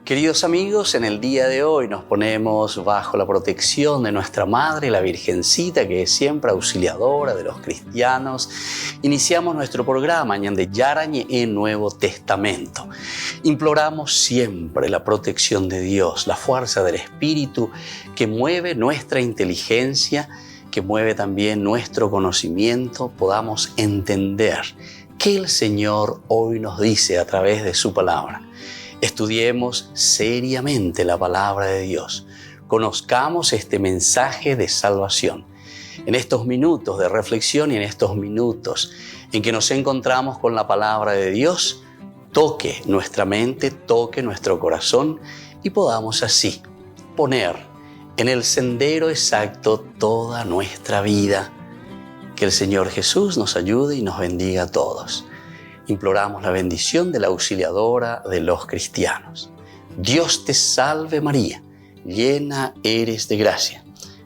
Queridos amigos, en el día de hoy nos ponemos bajo la protección de nuestra Madre, la Virgencita, que es siempre auxiliadora de los cristianos. Iniciamos nuestro programa Ñande Yarañe en Nuevo Testamento. Imploramos siempre la protección de Dios, la fuerza del Espíritu que mueve nuestra inteligencia, que mueve también nuestro conocimiento, podamos entender qué el Señor hoy nos dice a través de su palabra. Estudiemos seriamente la palabra de Dios. Conozcamos este mensaje de salvación. En estos minutos de reflexión y en estos minutos en que nos encontramos con la palabra de Dios, toque nuestra mente, toque nuestro corazón y podamos así poner en el sendero exacto toda nuestra vida. Que el Señor Jesús nos ayude y nos bendiga a todos. Imploramos la bendición de la auxiliadora de los cristianos. Dios te salve María, llena eres de gracia.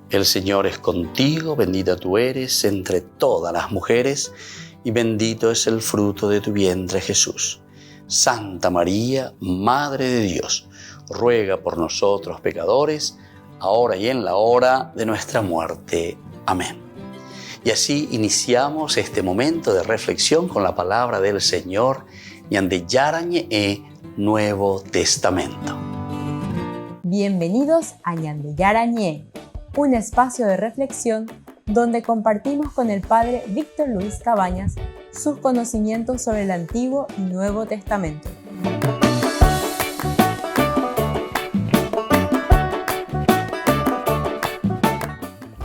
El Señor es contigo, bendita tú eres entre todas las mujeres y bendito es el fruto de tu vientre Jesús. Santa María, Madre de Dios, ruega por nosotros pecadores, ahora y en la hora de nuestra muerte. Amén. Y así iniciamos este momento de reflexión con la palabra del Señor, Ñande Yarañe Nuevo Testamento. Bienvenidos a Ñande Yarañe, un espacio de reflexión donde compartimos con el Padre Víctor Luis Cabañas sus conocimientos sobre el Antiguo y Nuevo Testamento.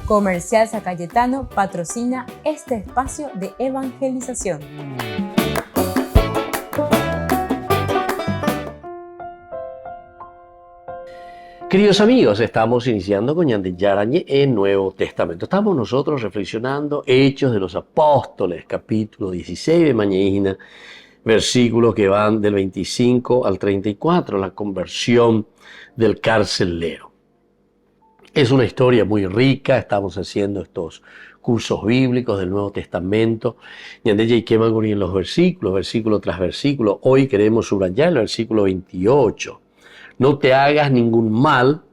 Comercial San Cayetano patrocina este espacio de evangelización. Queridos amigos, estamos iniciando con Ñande Yarañe en Nuevo Testamento. Estamos nosotros reflexionando Hechos de los Apóstoles, capítulo 16 de Mañana, versículos que van del 25 al 34, la conversión del carcelero. Es una historia muy rica, estamos haciendo estos cursos bíblicos del Nuevo Testamento. Ñande y queman en los versículos, versículo tras versículo. Hoy queremos subrayar el versículo 28. No te hagas ningún mal,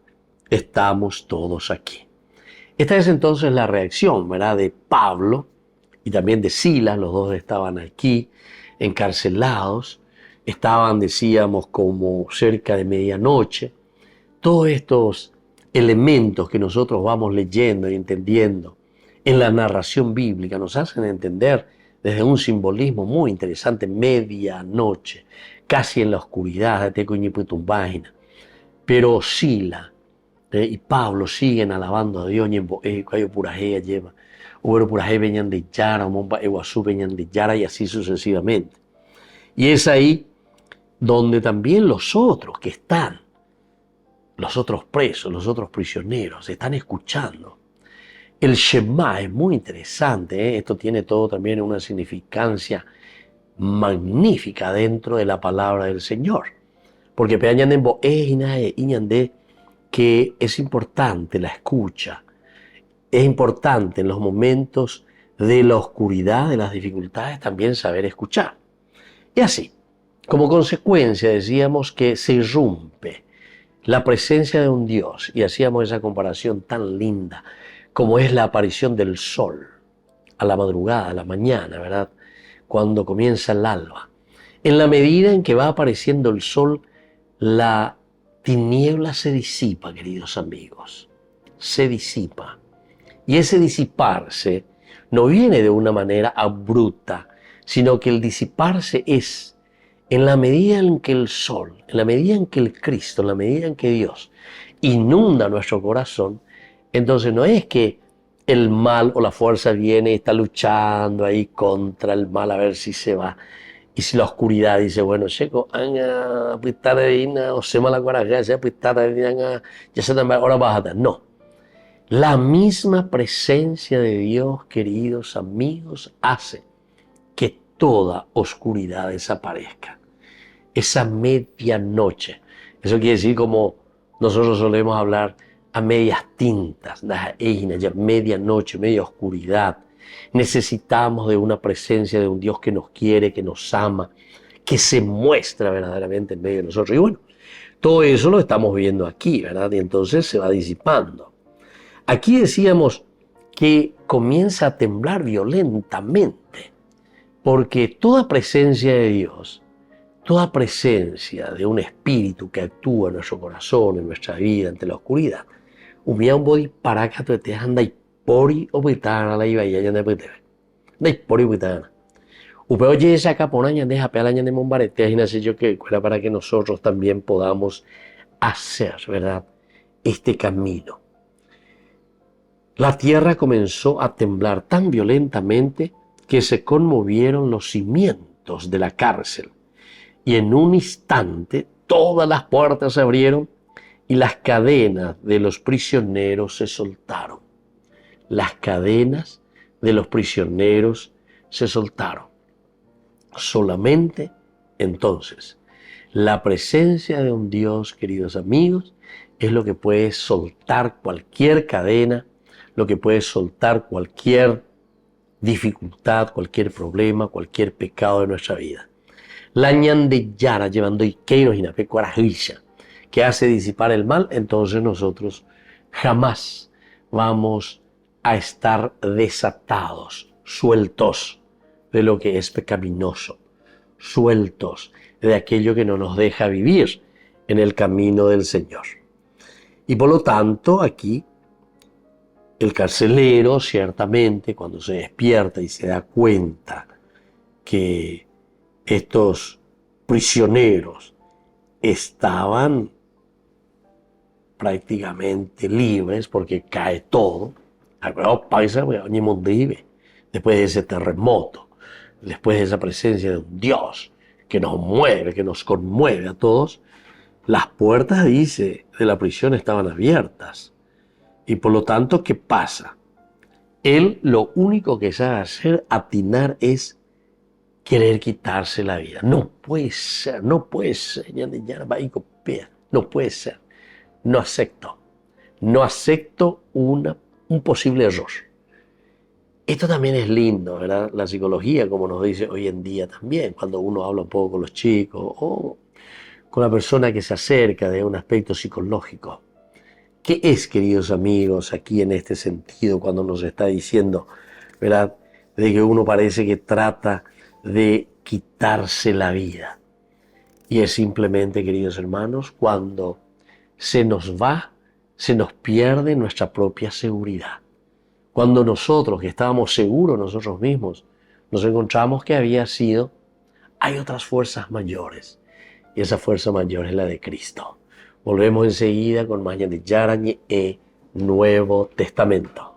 estamos todos aquí. Esta es entonces la reacción, ¿verdad?, de Pablo y también de Silas. Los dos estaban aquí, encarcelados. Estaban, decíamos, como cerca de medianoche. Todos estos elementos que nosotros vamos leyendo y entendiendo en la narración bíblica nos hacen entender desde un simbolismo muy interesante, medianoche, casi en la oscuridad, pero Sila y Pablo siguen alabando a Dios, y así sucesivamente. Y es ahí donde también los otros que están, los otros presos, los otros prisioneros, están escuchando. El Shema es muy interesante, ¿eh? Esto tiene todo también una significancia magnífica dentro de la palabra del Señor. Porque que es importante la escucha, es importante en los momentos de la oscuridad, de las dificultades, también saber escuchar. Y así, como consecuencia, decíamos que se irrumpe la presencia de un Dios, y hacíamos esa comparación tan linda como es la aparición del sol a la madrugada, a la mañana, ¿verdad?, cuando comienza el alba. En la medida en que va apareciendo el sol, la tiniebla se disipa, queridos amigos, se disipa. Y ese disiparse no viene de una manera abrupta, sino que el disiparse es en la medida en que el sol, en la medida en que el Cristo, en la medida en que Dios inunda nuestro corazón, entonces no es que el mal o la fuerza viene y está luchando ahí contra el mal a ver si se va. Y si la oscuridad dice, bueno, checo, ahora bájate. No. La misma presencia de Dios, queridos amigos, hace que toda oscuridad desaparezca. Esa medianoche. Eso quiere decir, como nosotros solemos hablar, a medias tintas, ya medianoche, media oscuridad. Necesitamos de una presencia de un Dios que nos quiere, que nos ama, que se muestra verdaderamente en medio de nosotros. Y bueno, Todo eso lo estamos viendo aquí, ¿verdad? Y entonces se va disipando. Aquí decíamos que comienza a temblar violentamente, porque toda presencia de Dios, toda presencia de un espíritu que actúa en nuestro corazón, en nuestra vida, ante la oscuridad, umía un body para que tú te anda y pori o pitana la iba y ella de pitana. De pori pitana. Upeo oye esa capona ya deja pealaña de mombarete y nace yo que era para que nosotros también podamos hacer, ¿verdad?, este camino. La tierra comenzó a temblar tan violentamente que se conmovieron los cimientos de la cárcel y en un instante todas las puertas se abrieron y las cadenas de los prisioneros se soltaron. Las cadenas de los prisioneros se soltaron. Solamente entonces la presencia de un Dios, queridos amigos, es lo que puede soltar cualquier cadena, lo que puede soltar cualquier dificultad, cualquier problema, cualquier pecado de nuestra vida. La ñande yara llevando iqueinos y nape cuarajilla, que hace disipar el mal, entonces nosotros jamás vamos a estar desatados, sueltos de lo que es pecaminoso, sueltos de aquello que no nos deja vivir en el camino del Señor. Y por lo tanto, aquí el carcelero, ciertamente, cuando se despierta y se da cuenta que estos prisioneros estaban prácticamente libres porque cae todo, después de ese terremoto, después de esa presencia de un Dios que nos mueve, que nos conmueve a todos, las puertas, dice, de la prisión estaban abiertas. Y por lo tanto, ¿qué pasa? Él lo único que sabe hacer, atinar, es querer quitarse la vida. No puede ser, no puede ser. No puede ser. No acepto. No acepto un posible error. Esto también es lindo, ¿verdad? La psicología, como nos dice hoy en día también, cuando uno habla un poco con los chicos o con la persona que se acerca de un aspecto psicológico. ¿Qué es, queridos amigos, aquí en este sentido cuando nos está diciendo, ¿verdad?, de que uno parece que trata de quitarse la vida? Y es simplemente, queridos hermanos, cuando se nos va, se nos pierde nuestra propia seguridad. Cuando nosotros, que estábamos seguros nosotros mismos, nos encontramos que hay otras fuerzas mayores. Y esa fuerza mayor es la de Cristo. Volvemos enseguida con más de Yarañe e Nuevo Testamento.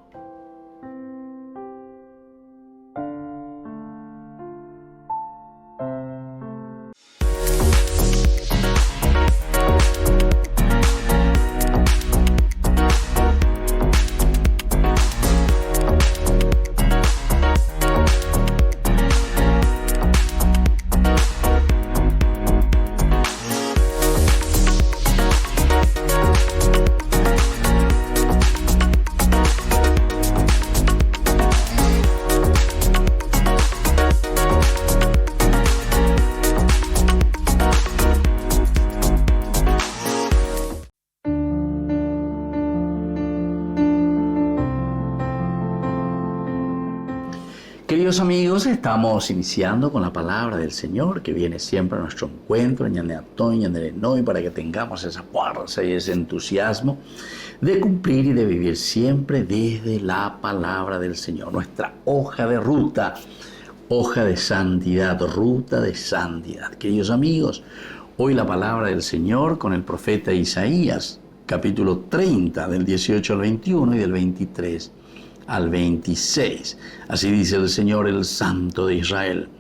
Queridos amigos, estamos iniciando con la palabra del Señor que viene siempre a nuestro encuentro, para que tengamos esa fuerza y ese entusiasmo de cumplir y de vivir siempre desde la palabra del Señor. Nuestra hoja de ruta, hoja de santidad, ruta de santidad. Queridos amigos, hoy la palabra del Señor con el profeta Isaías, capítulo 30, del 18 al 21 y del 23 al 26. Así dice el Señor, el Santo de Israel: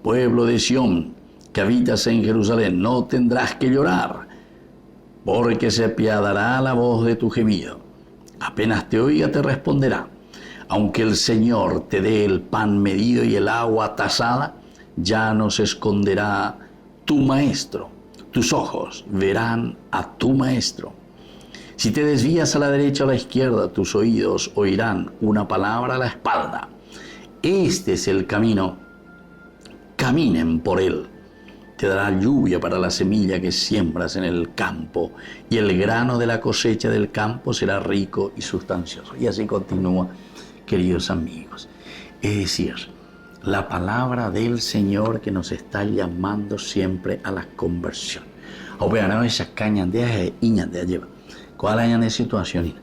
pueblo de Sión, que habitas en Jerusalén, no tendrás que llorar, porque se apiadará la voz de tu gemido. Apenas te oiga, te responderá. Aunque el Señor te dé el pan medido y el agua tasada, ya no se esconderá tu maestro. Tus ojos verán a tu maestro. Si te desvías a la derecha o a la izquierda, tus oídos oirán una palabra a la espalda. Este es el camino, caminen por él. te dará lluvia para la semilla que siembras en el campo, y el grano de la cosecha del campo será rico y sustancioso. Y así continúa, queridos amigos. Es decir, la palabra del Señor que nos está llamando siempre a la conversión. Ahora, esas cañas de iñas de lleva. ¿Cuál hay de situación?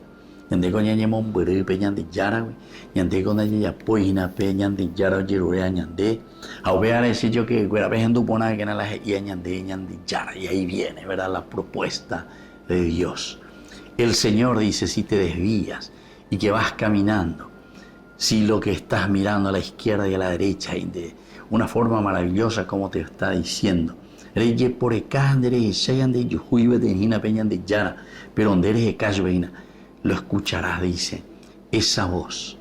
Yande con ya mon buru pe yande yara, yande con ya poina pe yande yara jirurea yande. Ahora ese yo que fuera vejando pona que na la yande yara, y ahí viene, ¿verdad? La propuesta de Dios. El Señor dice, si te desvías y que vas caminando, si lo que estás mirando a la izquierda y a la derecha, y de una forma maravillosa como te está diciendo, pero donde eres de lo escucharás, dice, esa voz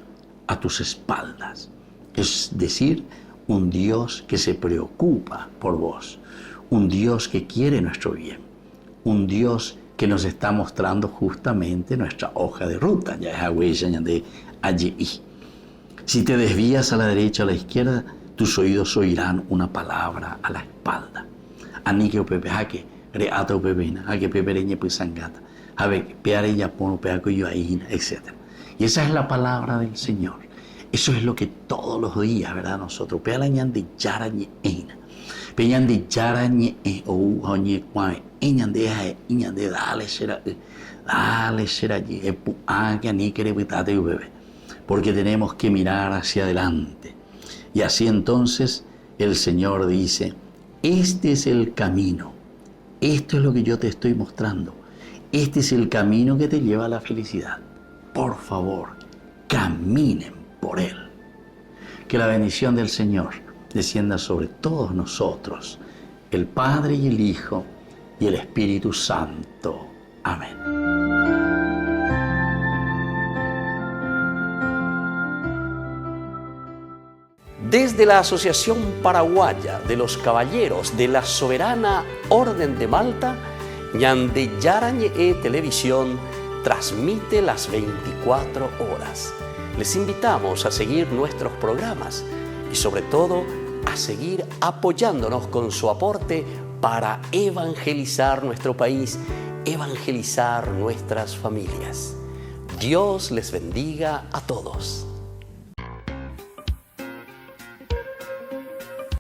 a tus espaldas. Es decir, un Dios que se preocupa por vos, un Dios que quiere nuestro bien, un Dios que nos está mostrando justamente nuestra hoja de ruta. Ya es huella de allí. Si te desvías a la derecha o a la izquierda, tus oídos oirán una palabra a la espalda. Anike o pepe hake, reata o pepena, hake pepereña pues sangata, habe peare yapón, peaco yo ahí, etc. Y esa es la palabra del Señor. Eso es lo que todos los días, ¿verdad? Nosotros, pealañan de yarañe eina, peñan de yarañe o uñe cuae, eñan de dale será allí, que anike repetate bebé. Porque tenemos que mirar hacia adelante. Y así entonces el Señor dice, este es el camino, esto es lo que yo te estoy mostrando, este es el camino que te lleva a la felicidad. Por favor, caminen por él. Que la bendición del Señor descienda sobre todos nosotros, el Padre y el Hijo y el Espíritu Santo. Amén. Desde la Asociación Paraguaya de los Caballeros de la Soberana Orden de Malta, Ñande Yarañe Televisión transmite las 24 horas. Les invitamos a seguir nuestros programas y sobre todo a seguir apoyándonos con su aporte para evangelizar nuestro país, evangelizar nuestras familias. Dios les bendiga a todos.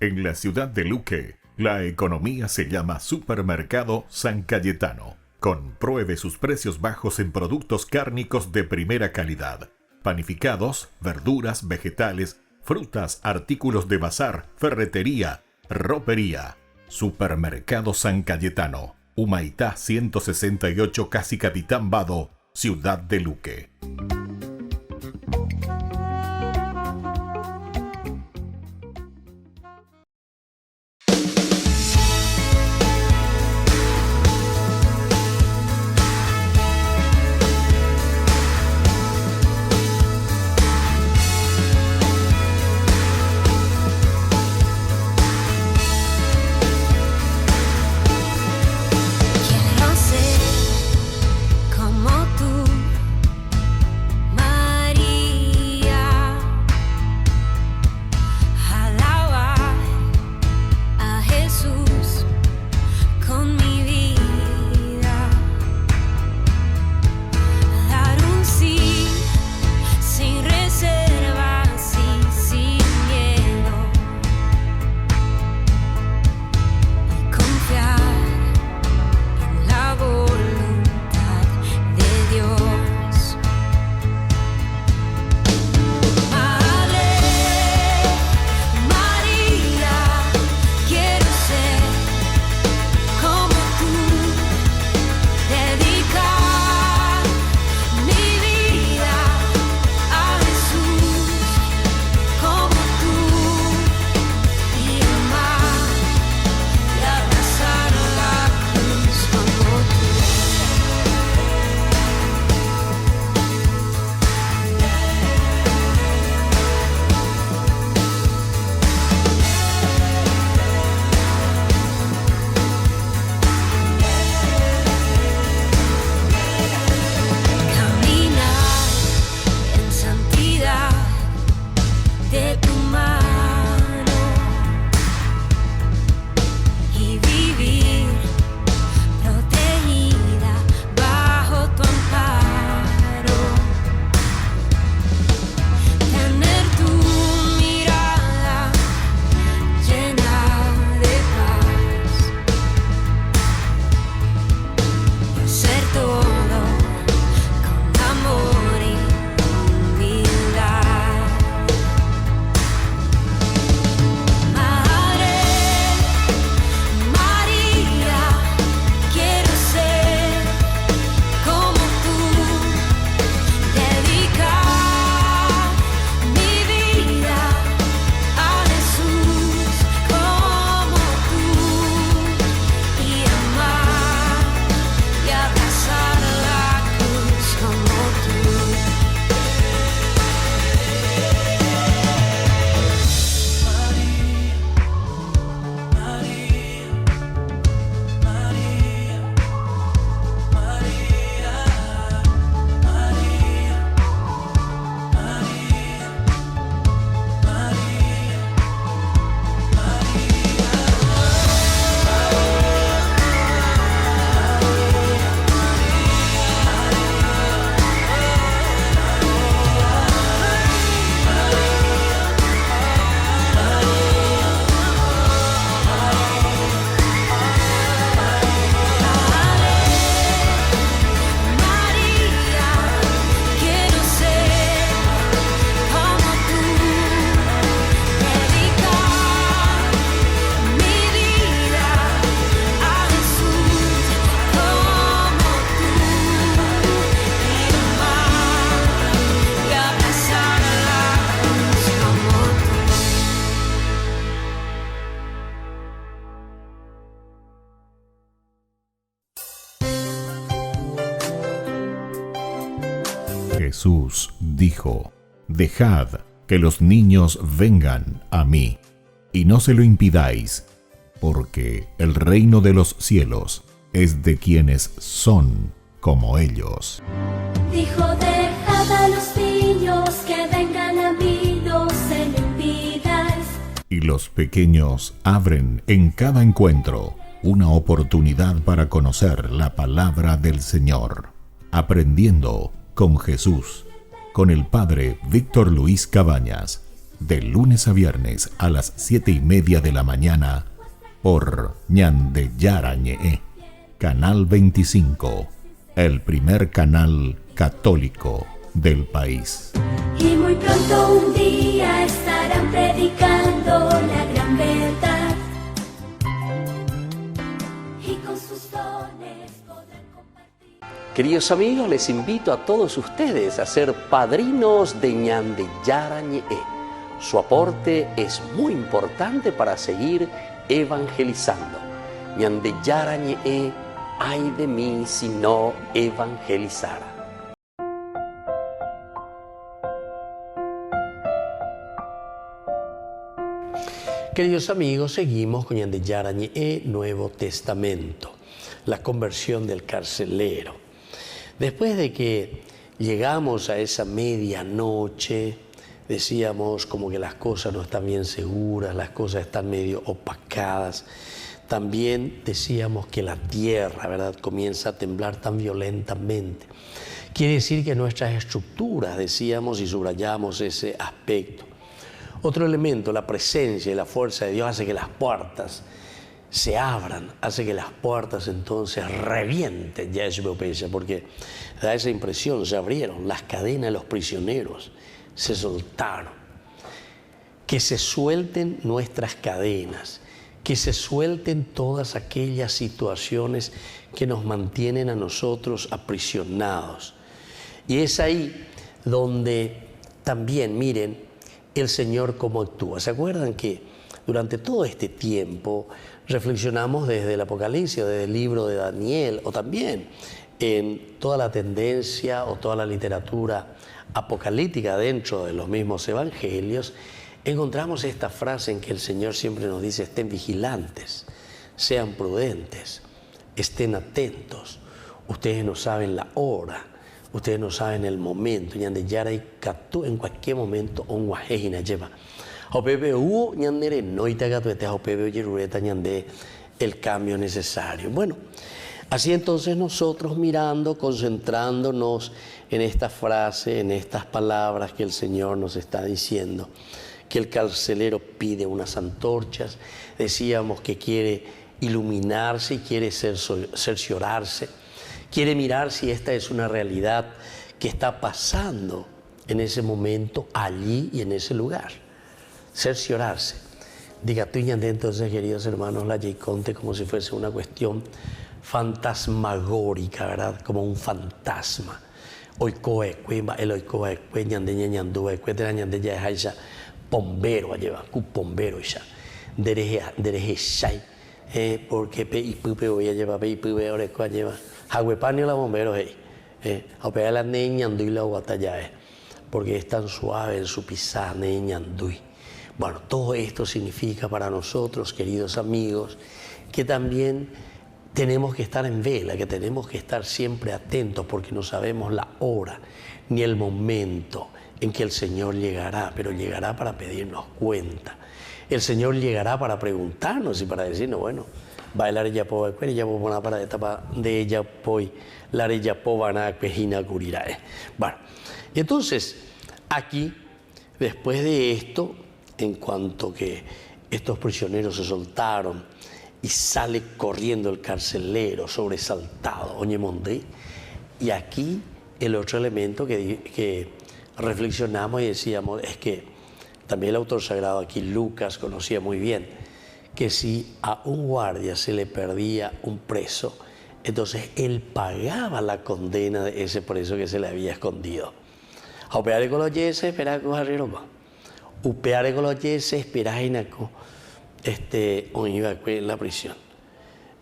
En la ciudad de Luque, la economía se llama Supermercado San Cayetano. Compruebe sus precios bajos en productos cárnicos de primera calidad. Panificados, verduras, vegetales, frutas, artículos de bazar, ferretería, ropería. Supermercado San Cayetano. Humaitá 168, Casi Capitán Vado, ciudad de Luque. Jesús dijo: Dejad que los niños vengan a mí, y no se lo impidáis, porque el reino de los cielos es de quienes son como ellos. Dijo: dejad a los niños que vengan a mí, no se lo impidáis. Y los pequeños abren en cada encuentro una oportunidad para conocer la palabra del Señor, aprendiendo con Jesús, con el Padre Víctor Luis Cabañas, de lunes a viernes a las 7:30 de la mañana, por Ñande Yarañe, Canal 25, el primer canal católico del país. Y muy pronto un día estarán predicando la gran verdad, y con sus dones podrán compartir. Queridos amigos, les invito a todos ustedes a ser padrinos de Ñande Yarañe. Su aporte es muy importante para seguir evangelizando. Ñande Yarañe, ay de mí si no evangelizara. Queridos amigos, seguimos con Ñande Yarañe, Nuevo Testamento, la conversión del carcelero. Después de que llegamos a esa medianoche, decíamos como que las cosas no están bien seguras, las cosas están medio opacadas. También decíamos que la tierra, ¿verdad?, comienza a temblar tan violentamente. Quiere decir que nuestras estructuras, decíamos y subrayamos ese aspecto. Otro elemento, la presencia y la fuerza de Dios hace que las puertas se abran, hace que las puertas entonces revienten, porque da esa impresión, se abrieron las cadenas de los prisioneros, se soltaron. Que se suelten nuestras cadenas, que se suelten todas aquellas situaciones que nos mantienen a nosotros aprisionados. Y es ahí donde también, miren, el Señor cómo actúa. ¿Se acuerdan que durante todo este tiempo reflexionamos desde el Apocalipsis, desde el libro de Daniel, o también en toda la tendencia o toda la literatura apocalíptica dentro de los mismos evangelios, encontramos esta frase en que el Señor siempre nos dice: estén vigilantes, sean prudentes, estén atentos. Ustedes no saben la hora, ustedes no saben el momento. Ñande Yaray Katú en cualquier momento on guajejina lleva. Opebe hubo ñandere no itagatuete opebe yerureta ñande el cambio necesario. Bueno, así entonces nosotros mirando, concentrándonos en esta frase, en estas palabras que el Señor nos está diciendo, que el carcelero pide unas antorchas, decíamos que quiere iluminarse y quiere cerciorarse, quiere mirar si esta es una realidad que está pasando en ese momento, allí y en ese lugar. Cerciorarse. Diga tú y entonces, queridos hermanos, la Yeiconte como si fuese una cuestión fantasmagórica, ¿verdad? Como un fantasma. Pombero lleva, pombero ya. Dereje shai. Porque pe y pupe voy a llevar, pe y pupe ahora lleva. Haguepanio la bombero, a pegar la neñandui la guatalla, porque es tan suave en su pisada, neñandui. Bueno, todo esto significa para nosotros, queridos amigos, que también tenemos que estar en vela, que tenemos que estar siempre atentos, porque no sabemos la hora ni el momento en que el Señor llegará, pero llegará para pedirnos cuenta. El Señor llegará para preguntarnos y para decirnos, bueno, bailar ya po ya po una para etapa de ella poi la ya po van a pejina curirae. Bueno, y entonces aquí, después de esto, en cuanto que estos prisioneros se soltaron y sale corriendo el carcelero sobresaltado, oye mondé, y aquí el otro elemento que reflexionamos y decíamos es que también el autor sagrado aquí, Lucas, conocía muy bien que si a un guardia se le perdía un preso, entonces él pagaba la condena de ese preso que se le había escondido. A operar con los yeses, esperar que os upear con los yeses, esperar en la prisión.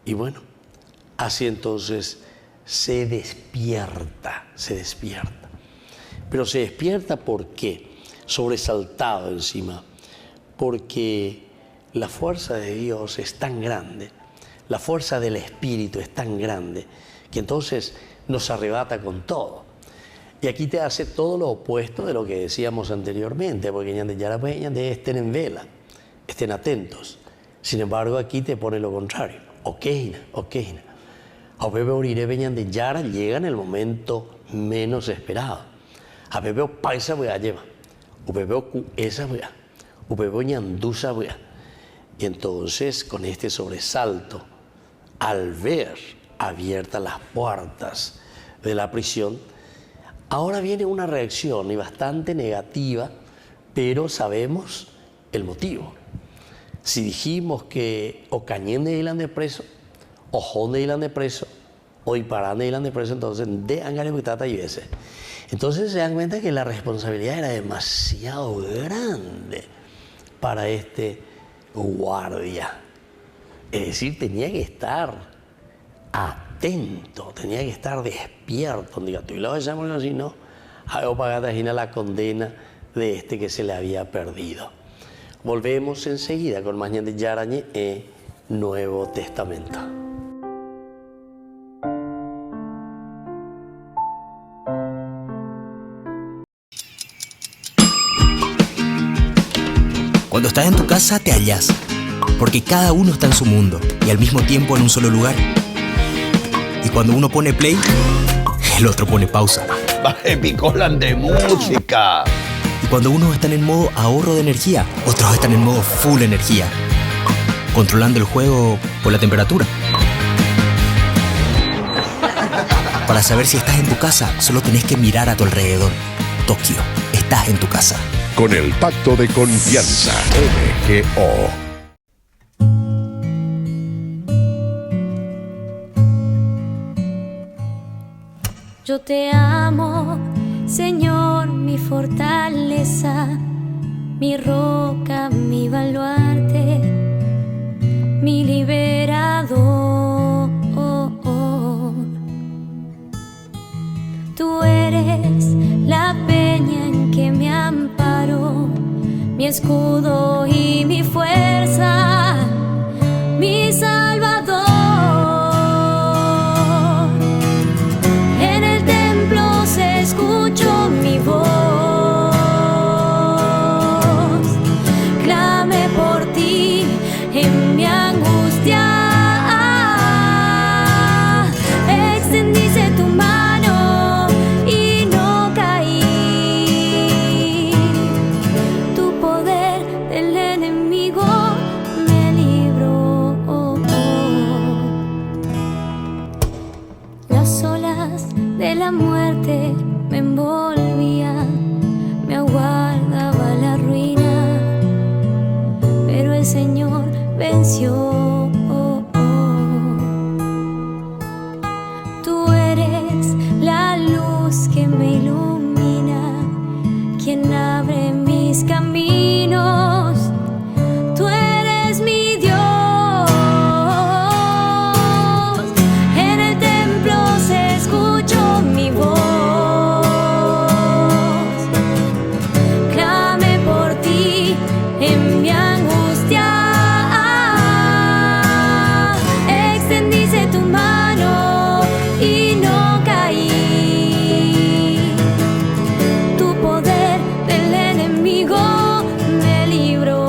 Y bueno, así entonces se despierta. Pero se despierta, ¿por qué? Sobresaltado encima, porque la fuerza de Dios es tan grande, la fuerza del Espíritu es tan grande, que entonces nos arrebata con todo. Y aquí te hace todo lo opuesto de lo que decíamos anteriormente, porque estén en vela, estén atentos. Sin embargo, aquí te pone lo contrario. Okeina. A Pepe Orire de Yara llega en el momento menos esperado. A Pepe Paisa voy a llevar. A Pepe esa voy a. A Pepe Ñandusa voy a. Y entonces, con este sobresalto, al ver abiertas las puertas de la prisión, ahora viene una reacción y bastante negativa, pero sabemos el motivo. Si dijimos que o Cañén de Ilan de preso, o Jón de Ilan de preso, o Iparán de Ilan de preso, entonces de Angare Buitata y ese. Entonces se dan cuenta que la responsabilidad era demasiado grande para este guardia. Es decir, tenía que estar atento, tenía que estar despierto. Y luego decíamos así, no, hago pagar la condena de este que se le había perdido. Volvemos enseguida con más de Yarañe en Nuevo Testamento. Cuando estás en tu casa te hallas, porque cada uno está en su mundo y al mismo tiempo en un solo lugar. Y cuando uno pone play, el otro pone pausa. Baje picolan de música. Y cuando unos están en modo ahorro de energía, otros están en modo full energía, controlando el juego por la temperatura. Para saber si estás en tu casa, solo tenés que mirar a tu alrededor. Tokio, estás en tu casa. Con el Pacto de Confianza, MGO. Yo te amo, Señor, mi fortaleza, mi roca, mi baluarte, mi liberador. Tú eres la peña en que me amparo, mi escudo y mi fuerza, mi Salvador. En el templo se escuchó mi voz, clamé por ti en mi angustia, extendiste tu mano y no caí. Tu poder del enemigo me libró. Las olas de la muerte me envolvían, me aguardaba la ruina, pero el Señor venció. Tú eres la luz que me ilumina, quien abre mis caminos. Tú eres mi Dios. En el templo se escuchó mi voz, clamé por ti en mi angustia, extendiste tu mano y no caí. Tu poder del enemigo me libró.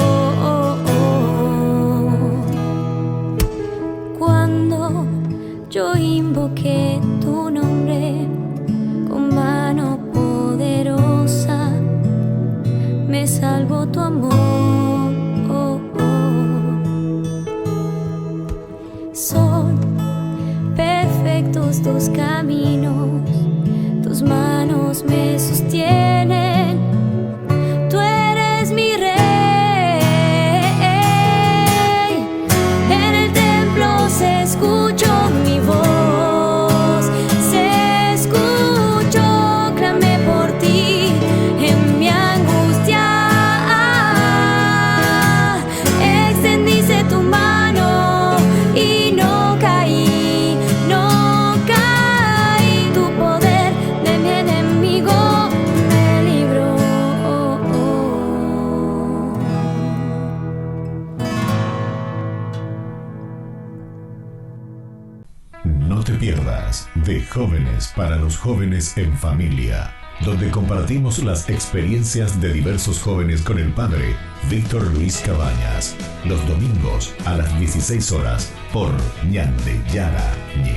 Cuando yo invoqué tu nombre con mano poderosa, me salvó tu amor. Son perfectos tus caminos, tus manos me sostienen. Tú eres mi rey. En el templo se escuchó mi voz, se escuchó, clamé por ti en mi angustia, extendiste tu mano y no caí, no caí. Tu poder de mi enemigo me De jóvenes para los jóvenes en familia, donde compartimos las experiencias de diversos jóvenes con el padre Víctor Luis Cabañas, los domingos a las 16 horas por Ñande Yara Ñe.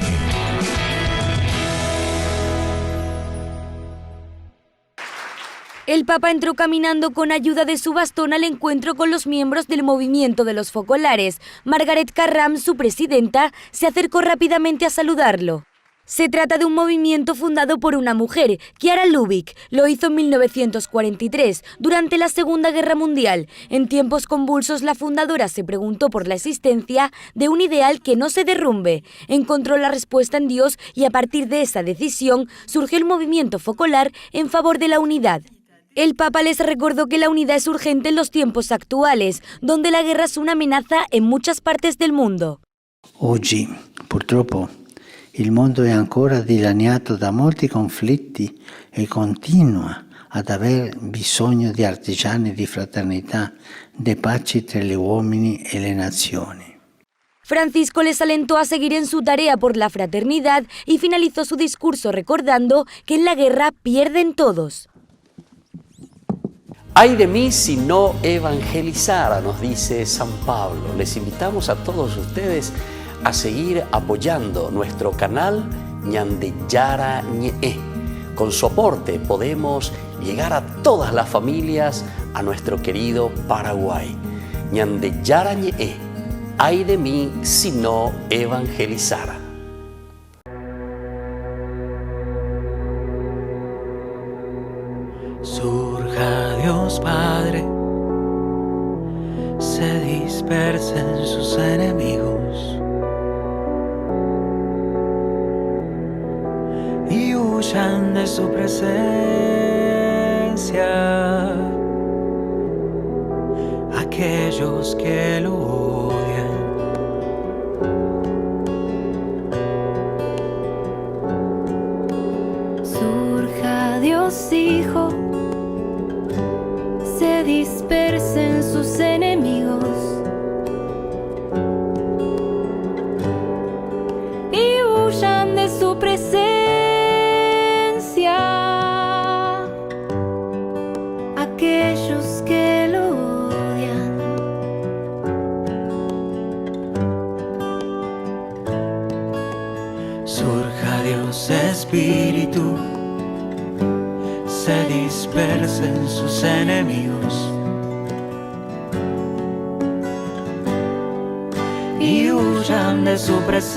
El Papa entró caminando con ayuda de su bastón al encuentro con los miembros del movimiento de los focolares. Margaret Carram, su presidenta, se acercó rápidamente a saludarlo. Se trata de un movimiento fundado por una mujer, Chiara Lubich. Lo hizo en 1943, durante la Segunda Guerra Mundial. En tiempos convulsos, la fundadora se preguntó por la existencia de un ideal que no se derrumbe. Encontró la respuesta en Dios y a partir de esa decisión surgió el movimiento focolar en favor de la unidad. El Papa les recordó que la unidad es urgente en los tiempos actuales, donde la guerra es una amenaza en muchas partes del mundo. Oggi, purtroppo, il mondo è ancora dilaniato da molti conflitti e continua ad aver bisogno di artigiani di fraternità, di pace tra gli uomini e le nazioni. Francisco les alentó a seguir en su tarea por la fraternidad y finalizó su discurso recordando que en la guerra pierden todos. Ay de mí si no evangelizara, nos dice San Pablo. Les invitamos a todos ustedes a seguir apoyando nuestro canal Ñande Yara Ñe. Con su aporte podemos llegar a todas las familias a nuestro querido Paraguay. Ñande Yara Ñe. Ay de mí si no evangelizara. Surja Dios Padre, se dispersen sus enemigos y huyan de su presencia aquellos que lo odian. Surja Dios Hijo, se dispersen sus enemigos y huyan de su presencia aquellos que lo odian. Surja Dios Espíritu, se dispersen sus enemigos y huyan de su presencia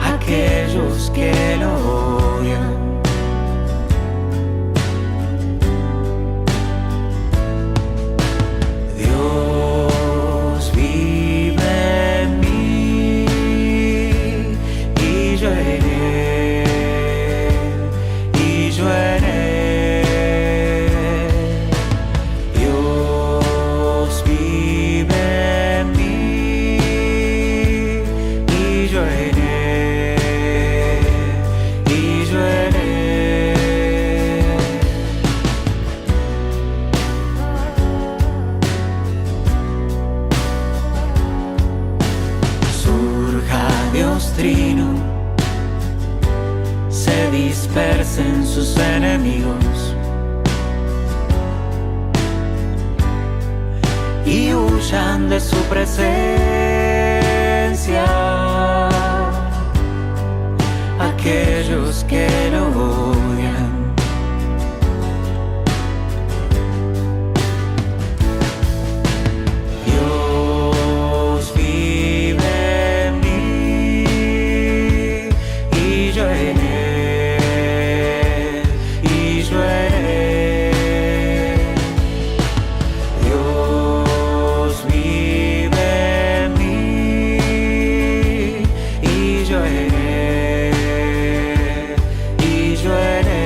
aquellos que lo odian. Dios vive en mí y yo en Trino, se dispersen sus enemigos y huyan de su presencia aquellos que lo odian. Dios vive en mí y yo en él, y yo en él. Dios vive en mí y yo en él, y yo en él.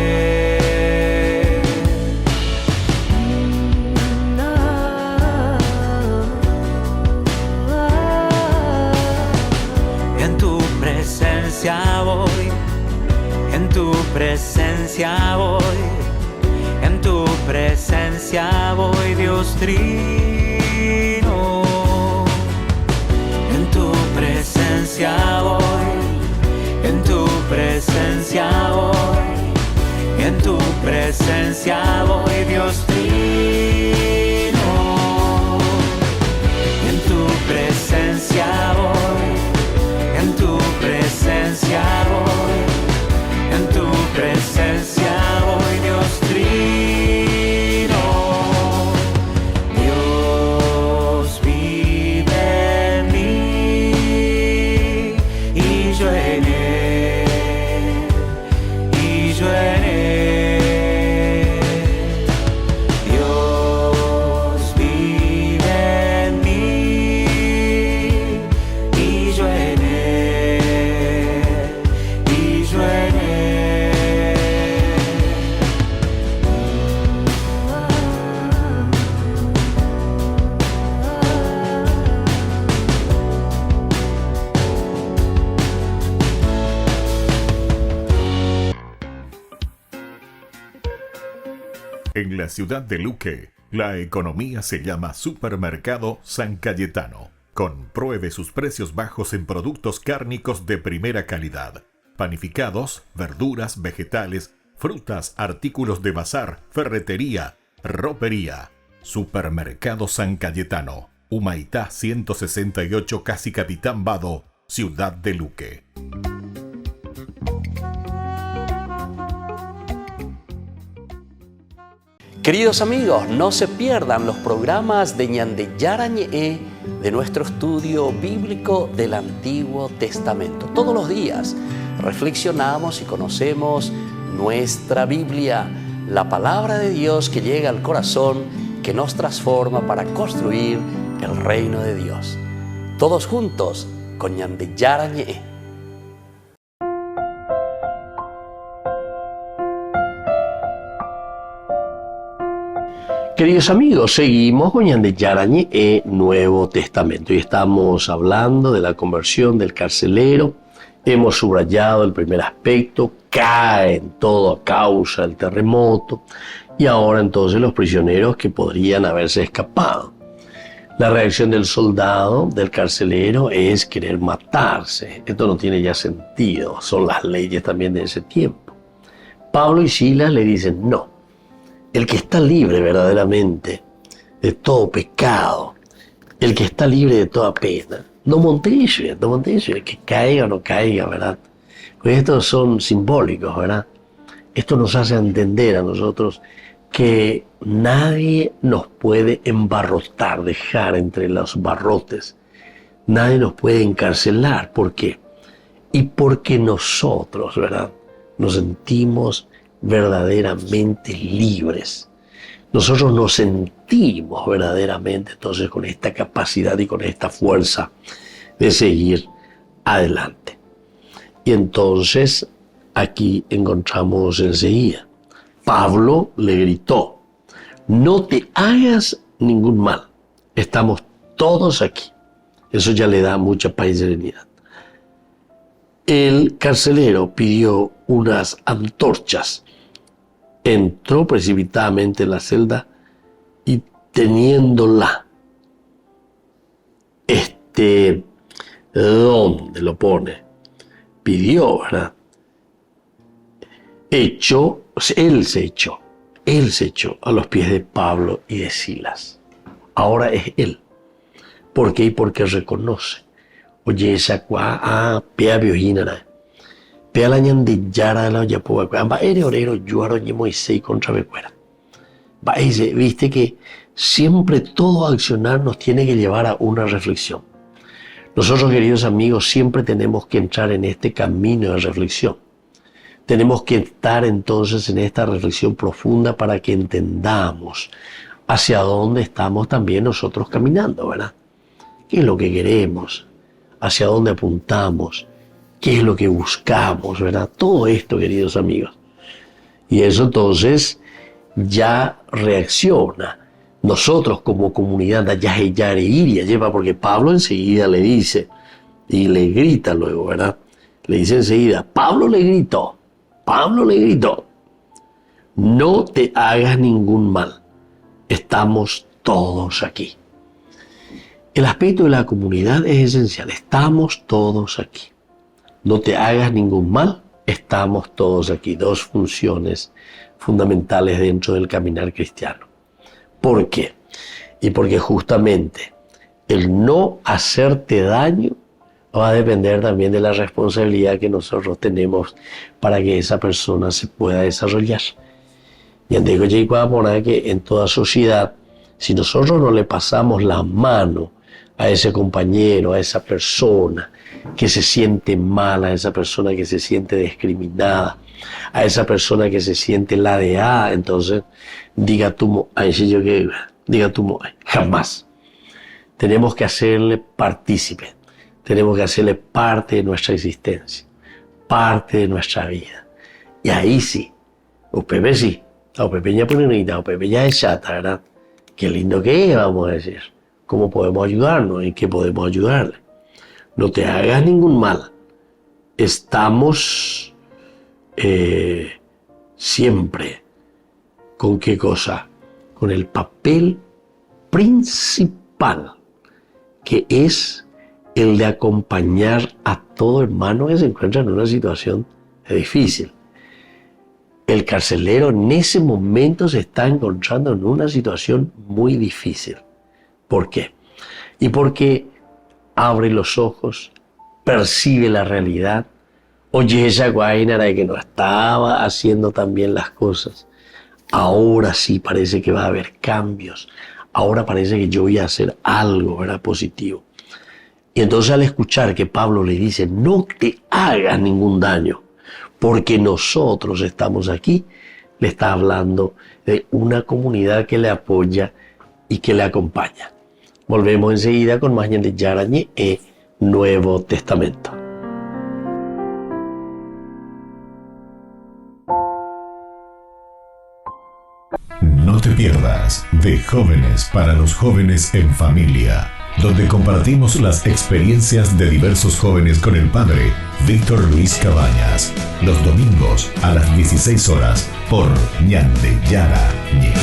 En tu presencia voy, en tu presencia voy, en tu presencia voy, Dios Trino. En tu presencia voy, Dios trino. En tu presencia voy, en tu presencia voy, en tu presencia voy, Dios trino. Dios vive en mí y yo en él, y yo en él. Dios vive en mí y yo en él, y yo en él. En la ciudad de Luque, la economía se llama Supermercado San Cayetano. Compruebe sus precios bajos en productos cárnicos de primera calidad. Panificados, verduras, vegetales, frutas, artículos de bazar, ferretería, ropería. Supermercado San Cayetano. Humaitá 168, Casi Capitán Vado, ciudad de Luque. Queridos amigos, no se pierdan los programas de Ñande Yarañe de nuestro estudio bíblico del Antiguo Testamento. Todos los días reflexionamos y conocemos nuestra Biblia, la palabra de Dios que llega al corazón, que nos transforma para construir el reino de Dios. Todos juntos con Ñande Yarañe. Queridos amigos, seguimos con Ñande Yarañe Nuevo Testamento y estamos hablando de la conversión del carcelero. Hemos subrayado el primer aspecto, caen todo a causa del terremoto y ahora entonces los prisioneros que podrían haberse escapado. La reacción del soldado, del carcelero, es querer matarse. Esto no tiene ya sentido, son las leyes también de ese tiempo. Pablo y Silas le dicen no. El que está libre verdaderamente de todo pecado, el que está libre de toda pena, no monte, que caiga o no caiga, ¿verdad? Pues estos son simbólicos, ¿verdad? Esto nos hace entender a nosotros que nadie nos puede embarrotar, dejar entre los barrotes. Nadie nos puede encarcelar. ¿Por qué? Y porque nosotros, ¿verdad?, nos sentimos verdaderamente libres. Nosotros nos sentimos verdaderamente entonces con esta capacidad y con esta fuerza de seguir adelante. Y entonces aquí encontramos enseguida, Pablo le gritó, no te hagas ningún mal, estamos todos aquí. Eso ya le da mucha paz y serenidad. El carcelero pidió unas antorchas, entró precipitadamente en la celda y teniéndola, ¿dónde lo pone? Pidió, ¿verdad? Él se echó a los pies de Pablo y de Silas. Ahora es él. ¿Por qué? Porque reconoce. Oye, esa cua, pea viojina, pea la Ñande Yara la yapoa, va ere orero yuaro y Moisés contra becuera. Va dice, viste que siempre todo accionar nos tiene que llevar a una reflexión. Nosotros, queridos amigos, siempre tenemos que entrar en este camino de reflexión. Tenemos que estar entonces en esta reflexión profunda para que entendamos hacia dónde estamos también nosotros caminando, ¿verdad? ¿Qué es lo que queremos? ¿Hacia dónde apuntamos? ¿Qué es lo que buscamos? ¿Verdad? Todo esto, queridos amigos. Y eso entonces ya reacciona. Nosotros como comunidad ya iría lleva, porque Pablo enseguida le dice, y le grita luego, ¿verdad? Le dice enseguida, Pablo le gritó, no te hagas ningún mal, estamos todos aquí. El aspecto de la comunidad es esencial, estamos todos aquí. No te hagas ningún mal, estamos todos aquí. Dos funciones fundamentales dentro del caminar cristiano. ¿Por qué? Y porque justamente el no hacerte daño va a depender también de la responsabilidad que nosotros tenemos para que esa persona se pueda desarrollar. Y antes que en toda sociedad, si nosotros no le pasamos la mano a ese compañero, a esa persona que se siente mal, a esa persona que se siente discriminada, a esa persona que se siente ladeada, entonces diga tú, jamás. Tenemos que hacerle partícipe, tenemos que hacerle parte de nuestra existencia, parte de nuestra vida. Y ahí sí, Pepe sí, a Pepe ya ponerita, a Pepe ya es chata, ¿verdad? Qué lindo que es, vamos a decir. ¿Cómo podemos ayudarnos? ¿En qué podemos ayudarle? No te hagas ningún mal. Estamos siempre, ¿con qué cosa? Con el papel principal, que es el de acompañar a todo hermano que se encuentra en una situación difícil. El carcelero en ese momento se está encontrando en una situación muy difícil. ¿Por qué? Y porque abre los ojos, percibe la realidad, oye esa guainara de que no estaba haciendo tan bien las cosas. Ahora sí parece que va a haber cambios. Ahora parece que yo voy a hacer algo, ¿verdad? Positivo. Y entonces al escuchar que Pablo le dice, no te hagas ningún daño, porque nosotros estamos aquí, le está hablando de una comunidad que le apoya y que le acompaña. Volvemos enseguida con más de Yarañe e Nuevo Testamento. No te pierdas de Jóvenes para los Jóvenes en Familia, donde compartimos las experiencias de diversos jóvenes con el padre Víctor Luis Cabañas, los domingos a las 16 horas por Ñande Yarañe.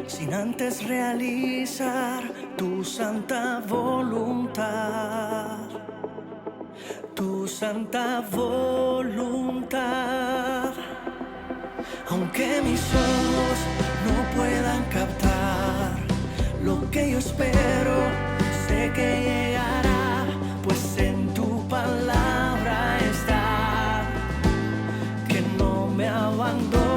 Sin antes realizar tu santa voluntad, tu santa voluntad. Aunque mis ojos no puedan captar lo que yo espero, sé que llegará, pues en tu palabra está, que no me abandonarás.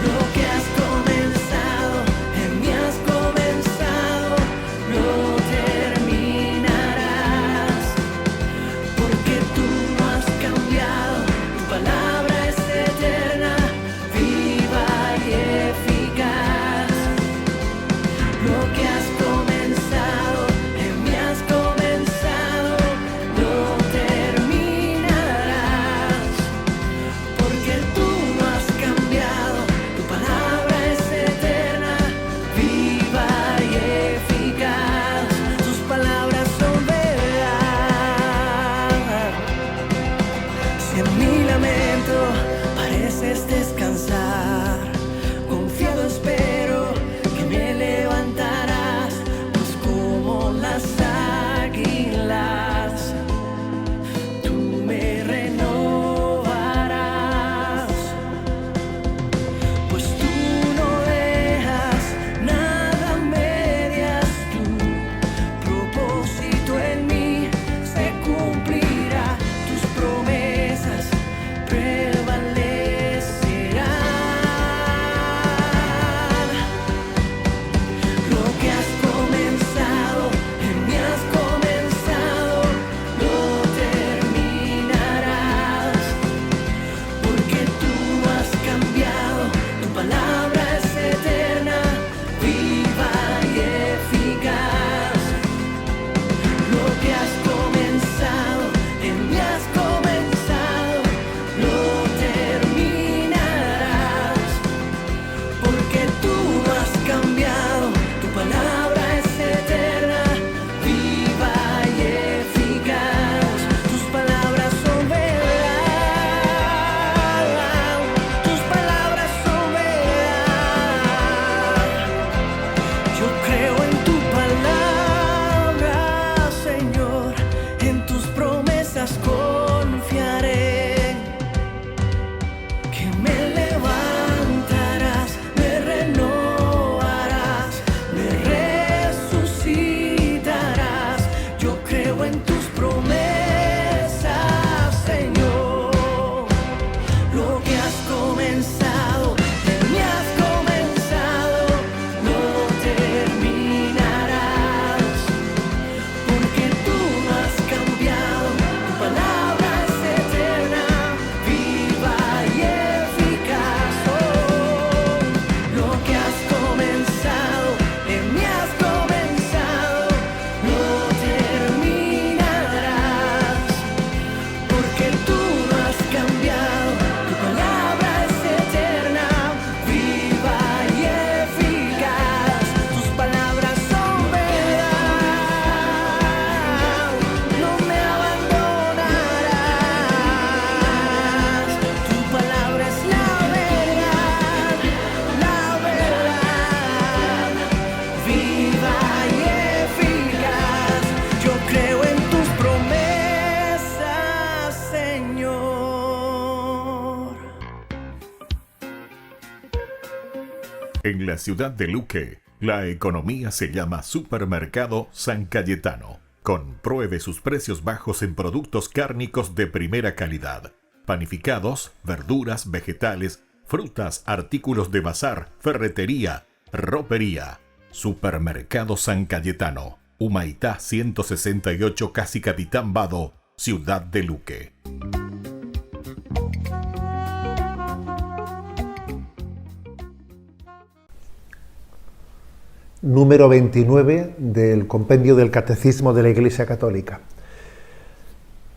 Lo que la ciudad de Luque, la economía se llama Supermercado San Cayetano. Compruebe sus precios bajos en productos cárnicos de primera calidad. Panificados, verduras, vegetales, frutas, artículos de bazar, ferretería, ropería. Supermercado San Cayetano, Humaitá 168, Casi Capitán Vado, ciudad de Luque. Número 29 del Compendio del Catecismo de la Iglesia Católica.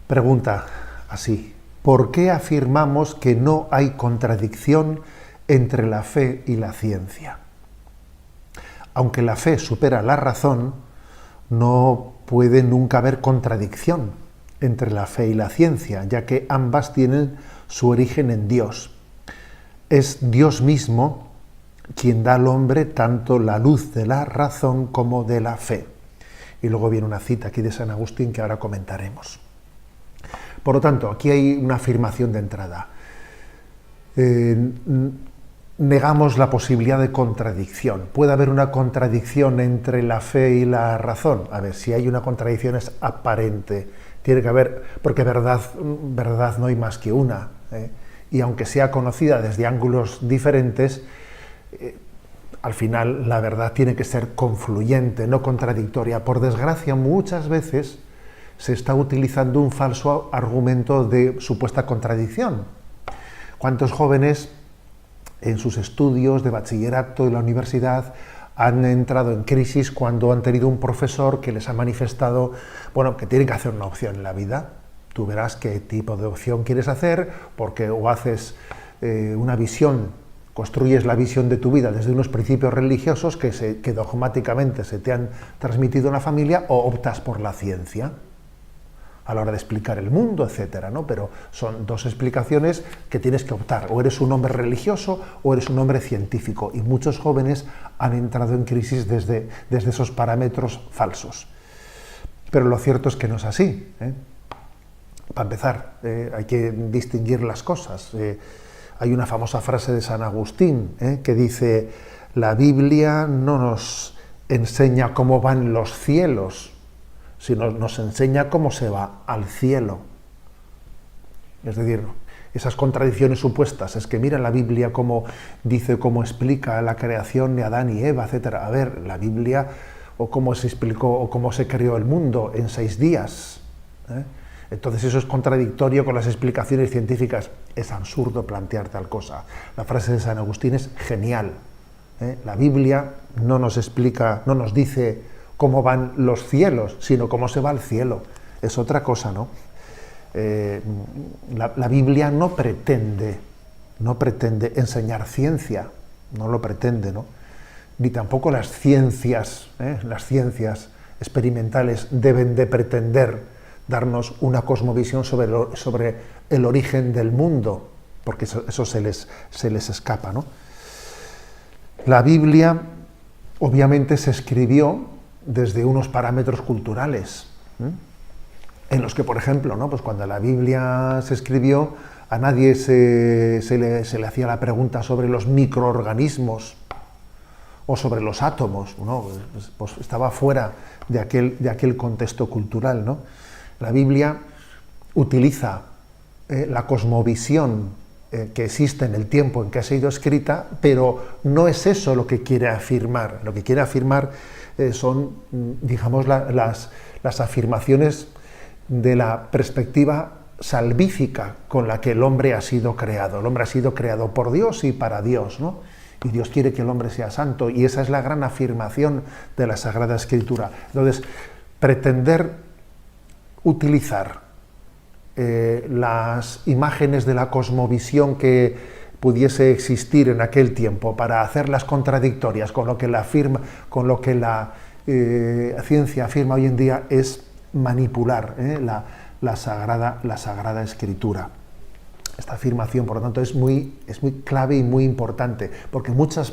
Pregunta así: ¿por qué afirmamos que no hay contradicción entre la fe y la ciencia? Aunque la fe supera la razón, no puede nunca haber contradicción entre la fe y la ciencia, ya que ambas tienen su origen en Dios. Es Dios mismo quien da al hombre tanto la luz de la razón como de la fe. Y luego viene una cita aquí de San Agustín que ahora comentaremos. Por lo tanto, aquí hay una afirmación de entrada. Negamos la posibilidad de contradicción. ¿Puede haber una contradicción entre la fe y la razón? A ver, si hay una contradicción es aparente. Tiene que haber, porque verdad no hay más que una. Y aunque sea conocida desde ángulos diferentes, al final la verdad tiene que ser confluyente, no contradictoria. Por desgracia, muchas veces se está utilizando un falso argumento de supuesta contradicción. ¿Cuántos jóvenes en sus estudios de bachillerato y la universidad han entrado en crisis cuando han tenido un profesor que les ha manifestado, bueno, que tienen que hacer una opción en la vida? Tú verás qué tipo de opción quieres hacer, porque o haces una visión, construyes la visión de tu vida desde unos principios religiosos que dogmáticamente se te han transmitido en la familia, o optas por la ciencia a la hora de explicar el mundo, etcétera, ¿no? Pero son dos explicaciones que tienes que optar: o eres un hombre religioso o eres un hombre científico, y muchos jóvenes han entrado en crisis desde esos parámetros falsos. Pero lo cierto es que no es así, ¿eh? Para empezar, hay que distinguir las cosas. Hay una famosa frase de San Agustín, que dice: la Biblia no nos enseña cómo van los cielos, sino nos enseña cómo se va al cielo. Es decir, esas contradicciones supuestas, es que mira la Biblia cómo dice, cómo explica la creación de Adán y Eva, etcétera. A ver, la Biblia, o cómo se explicó, o cómo se creó el mundo en 6 días. Entonces eso es contradictorio con las explicaciones científicas. Es absurdo plantear tal cosa. La frase de San Agustín es genial. La Biblia no nos explica, no nos dice cómo van los cielos, sino cómo se va al cielo. Es otra cosa, ¿no? La Biblia no pretende enseñar ciencia, no lo pretende, ¿no? Ni tampoco las ciencias experimentales deben de pretender darnos una cosmovisión sobre el origen del mundo, porque eso se les escapa, ¿no? La Biblia obviamente se escribió desde unos parámetros culturales, en los que, por ejemplo, ¿no? Pues cuando la Biblia se escribió, a nadie se le hacía la pregunta sobre los microorganismos o sobre los átomos, ¿no? Pues estaba fuera de aquel contexto cultural, ¿no? La Biblia utiliza la cosmovisión que existe en el tiempo en que ha sido escrita, pero no es eso lo que quiere afirmar. Lo que quiere afirmar son, digamos, las afirmaciones de la perspectiva salvífica con la que el hombre ha sido creado. El hombre ha sido creado por Dios y para Dios, ¿no? Y Dios quiere que el hombre sea santo, y esa es la gran afirmación de la Sagrada Escritura. Entonces, pretender utilizar las imágenes de la cosmovisión que pudiese existir en aquel tiempo para hacerlas contradictorias con lo que la ciencia afirma hoy en día es manipular la Sagrada Escritura. Esta afirmación, por lo tanto, es muy clave y muy importante, porque muchas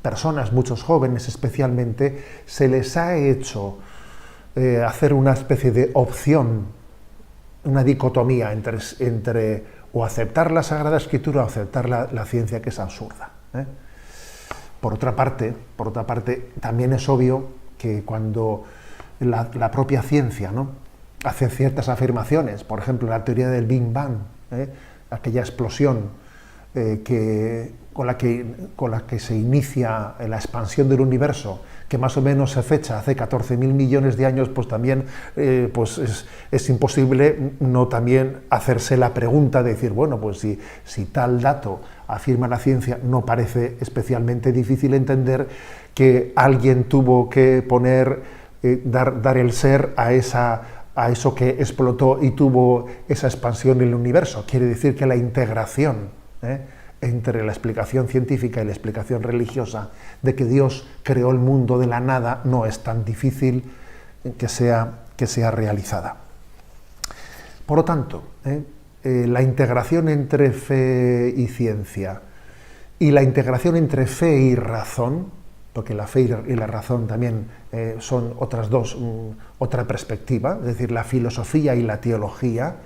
personas, muchos jóvenes especialmente, se les ha hecho hacer una especie de opción, una dicotomía entre o aceptar la Sagrada Escritura o aceptar la ciencia, que es absurda. Por otra parte, también es obvio que cuando la propia ciencia, ¿no?, hace ciertas afirmaciones, por ejemplo, la teoría del Big Bang, aquella explosión con la que se inicia la expansión del universo, que más o menos se fecha hace 14.000 millones de años, pues también es imposible no también hacerse la pregunta de decir, bueno, pues si tal dato afirma la ciencia, no parece especialmente difícil entender que alguien tuvo que dar el ser a eso que explotó y tuvo esa expansión en el universo. Quiere decir que la integración entre la explicación científica y la explicación religiosa de que Dios creó el mundo de la nada no es tan difícil que sea realizada. Por lo tanto, la integración entre fe y ciencia y la integración entre fe y razón, porque la fe y la razón también son otra perspectiva, es decir, la filosofía y la teología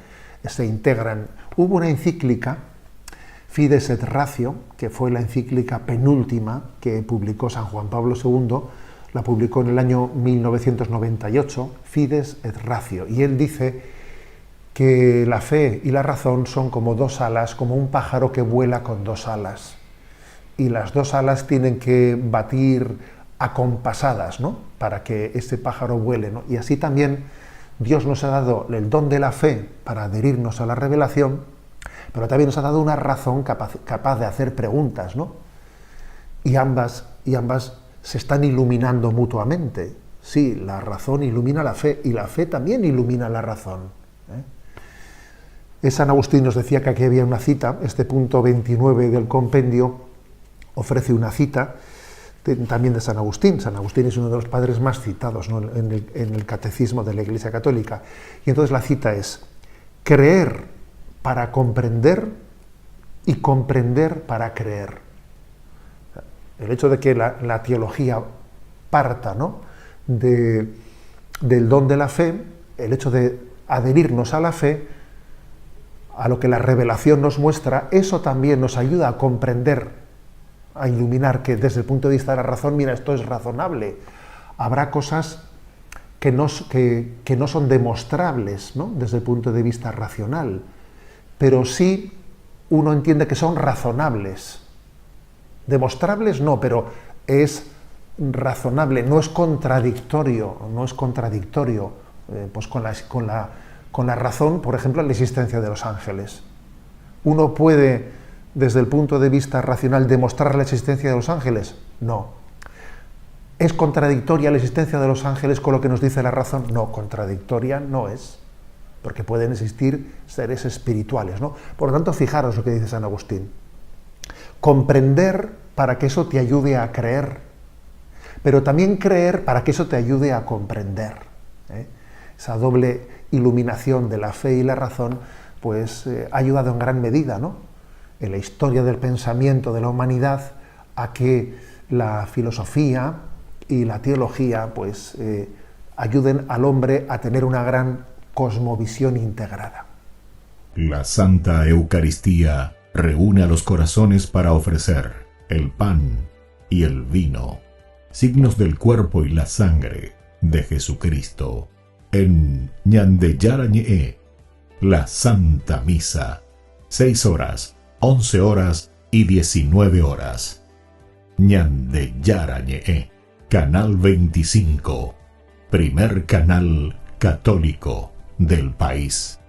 se integran. Hubo una encíclica, Fides et Ratio, que fue la encíclica penúltima que publicó San Juan Pablo II, la publicó en el año 1998, Fides et Ratio, y él dice que la fe y la razón son como dos alas, como un pájaro que vuela con dos alas, y las dos alas tienen que batir acompasadas, ¿no?, para que ese pájaro vuele, ¿no? Y así también Dios nos ha dado el don de la fe para adherirnos a la revelación, pero también nos ha dado una razón capaz de hacer preguntas, ¿no? Y ambas se están iluminando mutuamente. Sí, la razón ilumina la fe y la fe también ilumina la razón. San Agustín nos decía que aquí había una cita, este punto 29 del compendio ofrece una cita también de San Agustín. San Agustín es uno de los padres más citados, ¿no?, en el catecismo de la Iglesia Católica. Y entonces la cita es: creer para comprender y comprender para creer. El hecho de que la teología parta, ¿no?, del don de la fe, el hecho de adherirnos a la fe, a lo que la revelación nos muestra, eso también nos ayuda a comprender, a iluminar que desde el punto de vista de la razón, mira, esto es razonable. Habrá cosas que no son demostrables, ¿no?, desde el punto de vista racional, pero sí uno entiende que son razonables. Demostrables no, pero es razonable, no es contradictorio, pues con la razón, por ejemplo, la existencia de los ángeles. ¿Uno puede, desde el punto de vista racional, demostrar la existencia de los ángeles? No. ¿Es contradictoria la existencia de los ángeles con lo que nos dice la razón? No, contradictoria no es, porque pueden existir seres espirituales, ¿no? Por lo tanto, fijaros lo que dice San Agustín. Comprender para que eso te ayude a creer, pero también creer para que eso te ayude a comprender. Esa doble iluminación de la fe y la razón, pues ha ayudado en gran medida, ¿no?, en la historia del pensamiento de la humanidad, a que la filosofía y la teología, pues, ayuden al hombre a tener una gran cosmovisión integrada. La Santa Eucaristía reúne a los corazones para ofrecer el pan y el vino, signos del cuerpo y la sangre de Jesucristo. En Ñandeyarañe, la Santa Misa, 6 horas, 11 horas y 19 horas. Ñandeyarañe, Canal 25, primer canal católico del país.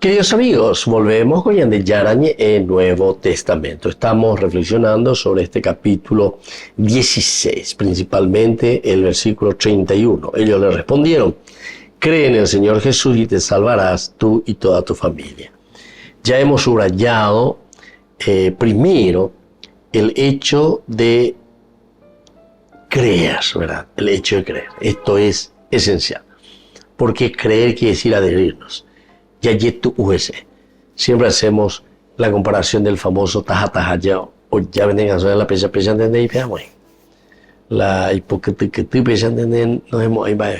Queridos amigos, volvemos con Ñandeyarañe en Nuevo Testamento. Estamos reflexionando sobre este capítulo 16, principalmente el versículo 31. Ellos le respondieron: cree en el Señor Jesús y te salvarás tú y toda tu familia. Ya hemos subrayado primero el hecho de creer, ¿verdad? El hecho de creer. Esto es esencial, porque creer quiere decir adherirnos. Yayetu US. Siempre hacemos la comparación del famoso taja taja yao, o ya venden a la pesa entender y peamos. La hipocritía pesa entender nos hemos ahí va.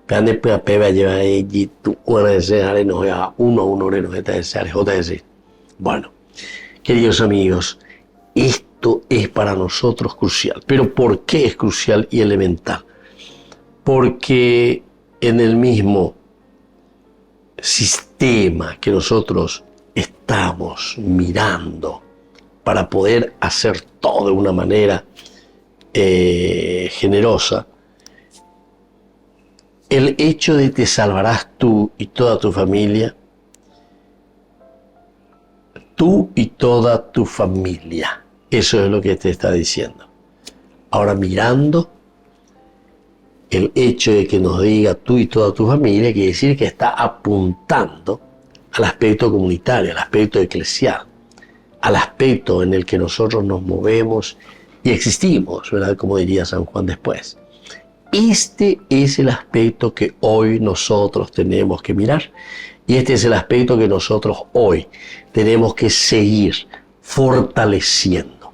Peane peba lleva allí tu hora de ser, nos a uno nos está de ser, JS. Bueno, queridos amigos, esto es para nosotros crucial. Pero ¿por qué es crucial y elemental? Porque en el mismo sistema que nosotros estamos mirando para poder hacer todo de una manera generosa, el hecho de te salvarás tú y toda tu familia, eso es lo que te está diciendo. Ahora, mirando el hecho de que nos diga tú y toda tu familia, quiere decir que está apuntando al aspecto comunitario, al aspecto eclesial, al aspecto en el que nosotros nos movemos y existimos, ¿verdad? Como diría San Juan después. Este es el aspecto que hoy nosotros tenemos que mirar y este es el aspecto que nosotros hoy tenemos que seguir fortaleciendo.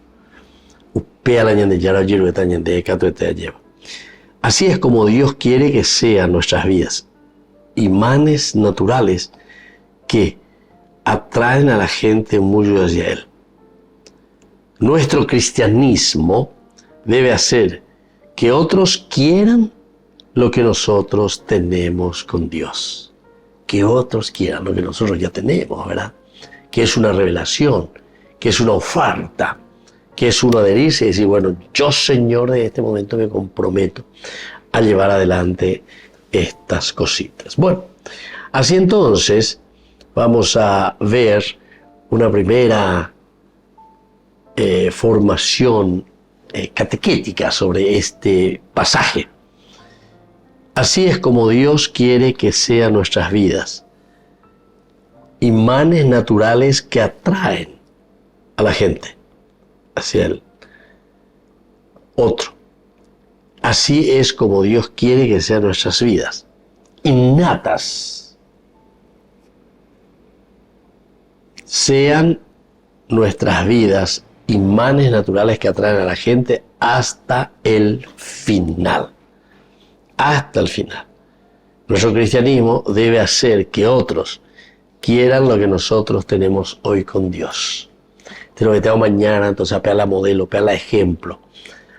Así es como Dios quiere que sean nuestras vidas, imanes naturales que atraen a la gente muy hacia Él. Nuestro cristianismo debe hacer que otros quieran lo que nosotros tenemos con Dios. Que otros quieran lo que nosotros ya tenemos, ¿verdad? Que es una revelación, que es una oferta, que es uno adherirse y decir, bueno, yo Señor de este momento me comprometo a llevar adelante estas cositas. Bueno, así entonces vamos a ver una primera formación catequética sobre este pasaje. Así es como Dios quiere que sean nuestras vidas, imanes naturales que atraen a la gente hacia el otro. Así es como Dios quiere que sean nuestras vidas, innatas, sean nuestras vidas imanes naturales que atraen a la gente hasta el final. Hasta el final. Nuestro cristianismo debe hacer que otros quieran lo que nosotros tenemos hoy con Dios. Te lo que tengo mañana, entonces apea la modelo, apea la ejemplo.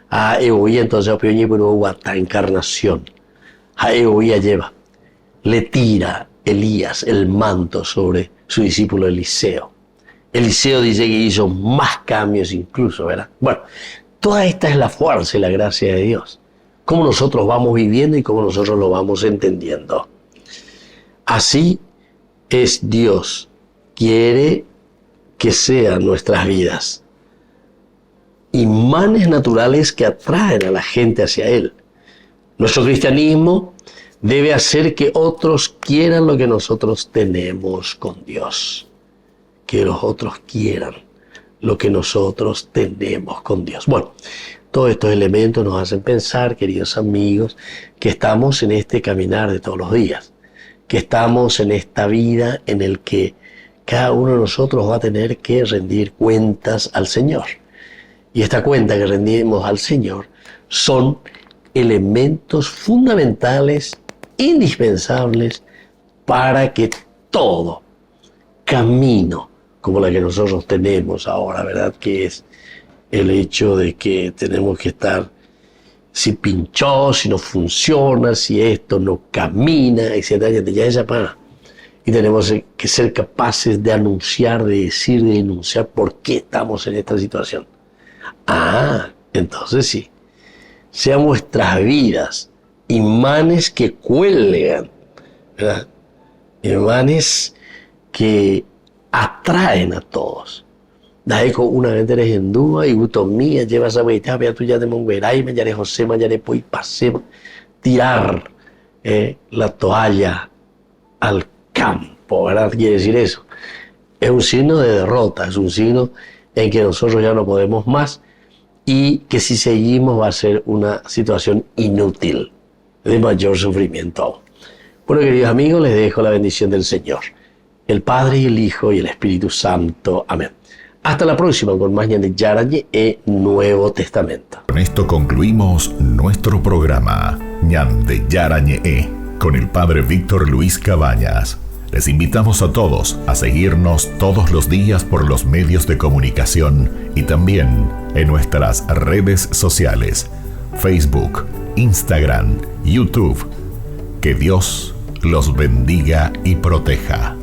A Egoía, entonces apea la encarnación. A Egoía lleva, le tira Elías el manto sobre su discípulo Eliseo. Eliseo dice que hizo más cambios incluso, ¿verdad? Bueno, toda esta es la fuerza y la gracia de Dios. Cómo nosotros vamos viviendo y cómo nosotros lo vamos entendiendo. Así es Dios. Quiere que sean nuestras vidas imanes naturales que atraen a la gente hacia Él. Nuestro cristianismo debe hacer que otros quieran lo que nosotros tenemos con Dios. Que los otros quieran lo que nosotros tenemos con Dios. Bueno, todos estos elementos nos hacen pensar, queridos amigos, que estamos en este caminar de todos los días, que estamos en esta vida en el que cada uno de nosotros va a tener que rendir cuentas al Señor. Y esta cuenta que rendimos al Señor son elementos fundamentales, indispensables para que todo camino como la que nosotros tenemos ahora, ¿verdad? Que es el hecho de que tenemos que estar, si pinchó, si no funciona, si esto no camina, etc. Ya esa para. Y tenemos que ser capaces de anunciar, de decir, de denunciar por qué estamos en esta situación. Ah, entonces sí. Sean vuestras vidas imanes que cuelgan, ¿verdad? Imanes que atraen a todos. Daeco una vez eres hindúa y gutomía llevas a veita, vea tú ya de mongueray, me llare José, me llare poi pasé, tirar la toalla al campo, ¿verdad? Quiere decir eso. Es un signo de derrota, es un signo en que nosotros ya no podemos más y que si seguimos va a ser una situación inútil, de mayor sufrimiento. Bueno, queridos amigos, les dejo la bendición del Señor, el Padre y el Hijo y el Espíritu Santo. Amén. Hasta la próxima con más Ñande Yarañe e Nuevo Testamento. Con esto concluimos nuestro programa Ñande Yarañe con el Padre Víctor Luis Cabañas. Les invitamos a todos a seguirnos todos los días por los medios de comunicación y también en nuestras redes sociales, Facebook, Instagram, YouTube. Que Dios los bendiga y proteja.